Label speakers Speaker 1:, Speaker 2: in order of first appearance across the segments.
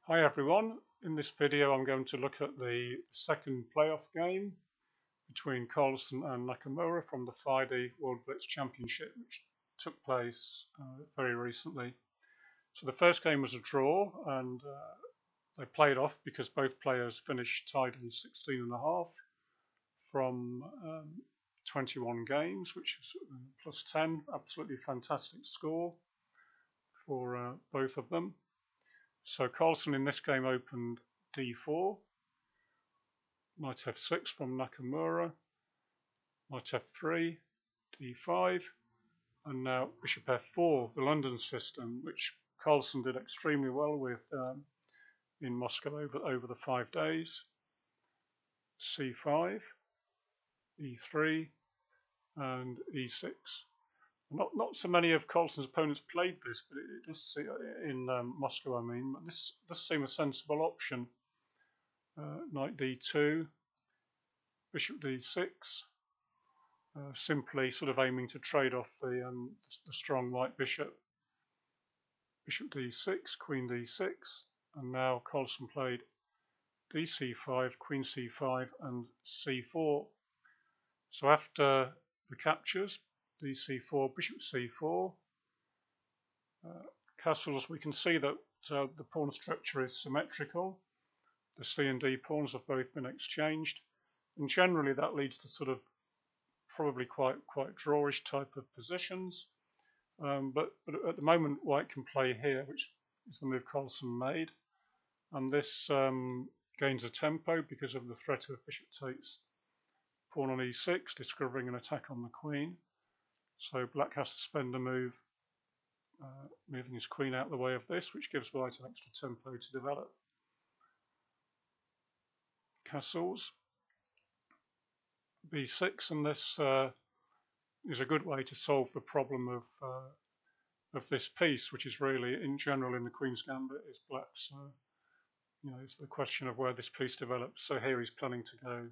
Speaker 1: Hi everyone, in this video I'm going to look at the second playoff game between Carlsen and Nakamura from the FIDE World Blitz Championship, which took place very recently. So the first game was a draw, and they played off because both players finished tied on 16.5 from 21 games, which is plus 10, absolutely fantastic score for both of them. So Carlsen in this game opened d4, knight f6 from Nakamura, knight f3, d5, and now bishop f4, the London system, which Carlsen did extremely well with in Moscow over the 5 days. c5, e3, and e6. Not so many of Carlsen's opponents played this, but it does see in Moscow. I mean, this does seem a sensible option. Knight d2, bishop d6, simply sort of aiming to trade off the strong white bishop. Bishop d6, queen d6, and now Carlsen played dc5, queen c5, and c4. So after the captures, dc4, bishop c4, castles, we can see that the pawn structure is symmetrical. The c and d pawns have both been exchanged, and generally that leads to sort of probably quite drawish type of positions. But at the moment white can play here, which is the move Carlsen made, and this gains a tempo because of the threat of bishop takes pawn on e6, discovering an attack on the queen. So black has to spend a move moving his queen out the way of this, which gives white an extra tempo to develop. Castles, b6, and this is a good way to solve the problem of this piece, which is really, in general, in the Queen's Gambit, is black's. It's the question of where this piece develops. So here he's planning to go,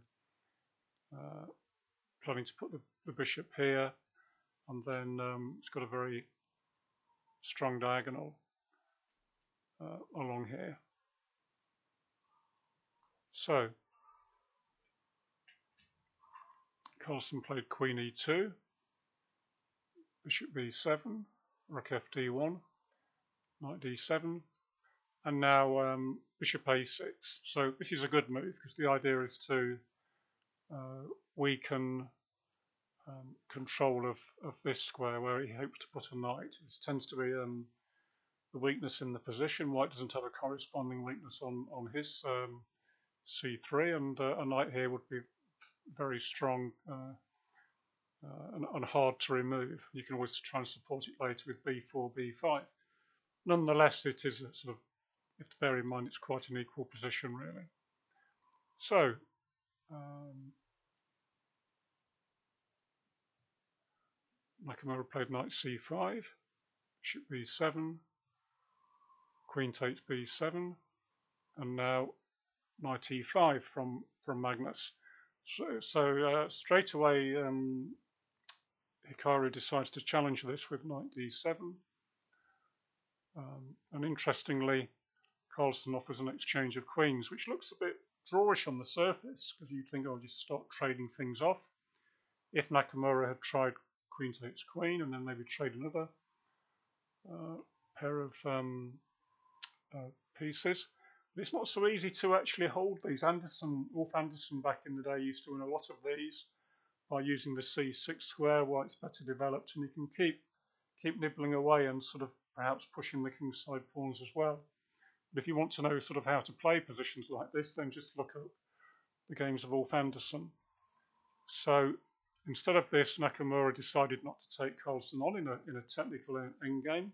Speaker 1: planning to put the bishop here, and then it's got a very strong diagonal along here. So Carlsen played queen e2, bishop b7, rook fd1, knight d7, and now bishop a6. So this is a good move because the idea is to weaken control of this square where he hopes to put a knight. This tends to be the weakness in the position. White doesn't have a corresponding weakness on his c3, and a knight here would be very strong and hard to remove. You can always try and support it later with b4, b5. Nonetheless, it is a sort of, you have to bear in mind it's quite an equal position really. So Nakamura played knight c5, bishop b7, queen takes b7, and now knight e5 from Magnus. So straight away Hikaru decides to challenge this with knight d7, and interestingly Carlsen offers an exchange of queens, which looks a bit drawish on the surface because you'd think, oh, just start trading things off. If Nakamura had tried queen takes queen and then maybe trade another pair of pieces. But it's not so easy to actually hold these. Wolf Anderson back in the day used to win a lot of these by using the c6 square. White's better developed, and you can keep nibbling away and sort of perhaps pushing the kingside pawns as well. But if you want to know sort of how to play positions like this, then just look up the games of Wolf Anderson. So instead of this, Nakamura decided not to take Carlsen on in a technical endgame,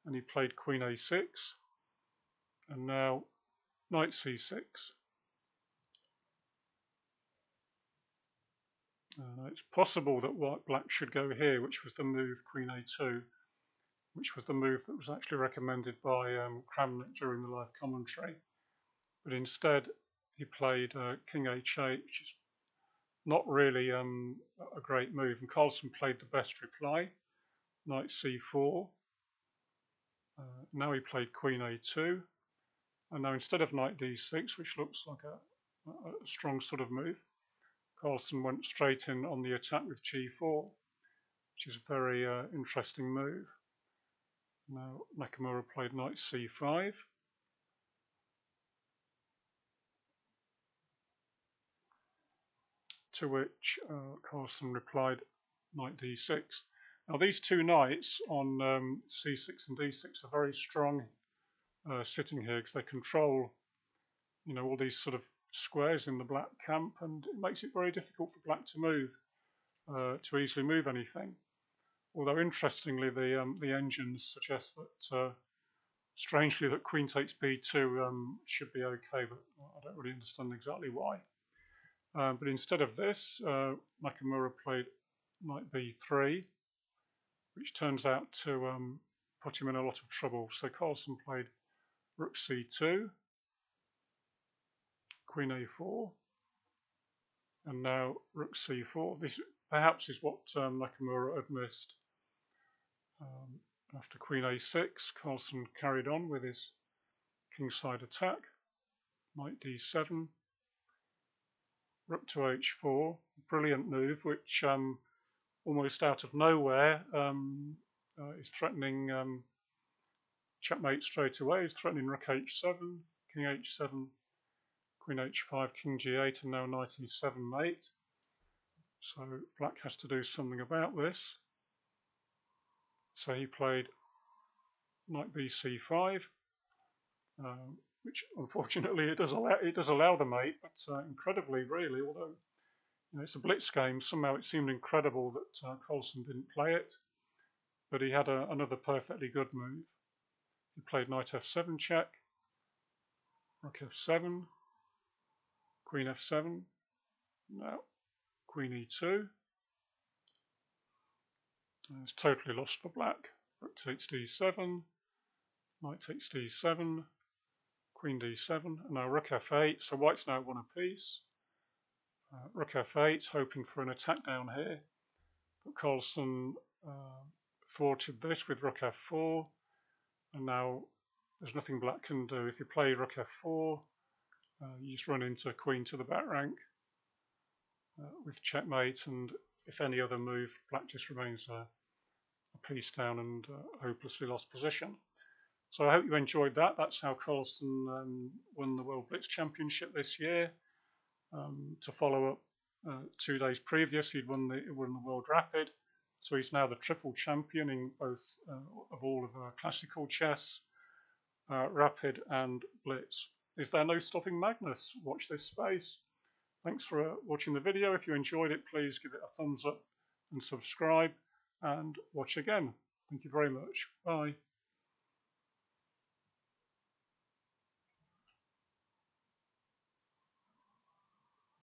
Speaker 1: and he played queen a6, and now knight c6. It's possible that black should go here, which was the move queen a2, which was the move that was actually recommended by Kramnik during the live commentary. But instead, he played king h8, which is not really a great move. And Carlsen played the best reply, knight c4. Now he played queen a2, And now instead of knight d6, which looks like a strong sort of move, Carlsen went straight in on the attack with g4, which is a very interesting move. Now Nakamura played knight c5. To which Carlsen replied knight d6. Now these two knights on c6 and d6 are very strong sitting here because they control, you know, all these sort of squares in the black camp, and it makes it very difficult for black to move, to easily move anything. Although interestingly, the engines suggest that strangely that queen takes b2 should be okay, but I don't really understand exactly why. But instead of this, Nakamura played knight b3, which turns out to put him in a lot of trouble. So Carlsen played rook c2, queen a4, and now rook c4. This perhaps is what Nakamura had missed. After queen a6, Carlsen carried on with his kingside attack, knight d7, rook to h4, brilliant move, which almost out of nowhere is threatening checkmate straight away. He's threatening rook h7, king h7, queen h5, king g8, and now knight e7 mate. So black has to do something about this. So he played knight bc5, which unfortunately it does allow the mate, but incredibly, really, although you know, it's a blitz game, somehow it seemed incredible that Carlsen didn't play it, but he had another perfectly good move. He played knight f7 check, rook f7, queen f7, now queen e2. It's totally lost for black. Rook takes d7, knight takes d7, queen d7, and now rook f8. So white's now won a piece. Rook f8, hoping for an attack down here, but Carlsen thwarted this with rook f4, and now there's nothing black can do. If you play rook f4, you just run into queen to the back rank with checkmate, and if any other move, black just remains a piece down and hopelessly lost position. So I hope you enjoyed that. That's how Carlsen won the World Blitz Championship this year. To follow up, 2 days previous, he'd won the World Rapid, so he's now the triple champion in both of all of classical chess, Rapid and Blitz. Is there no stopping Magnus? Watch this space. Thanks for watching the video. If you enjoyed it, please give it a thumbs up and subscribe, and watch again. Thank you very much. Bye.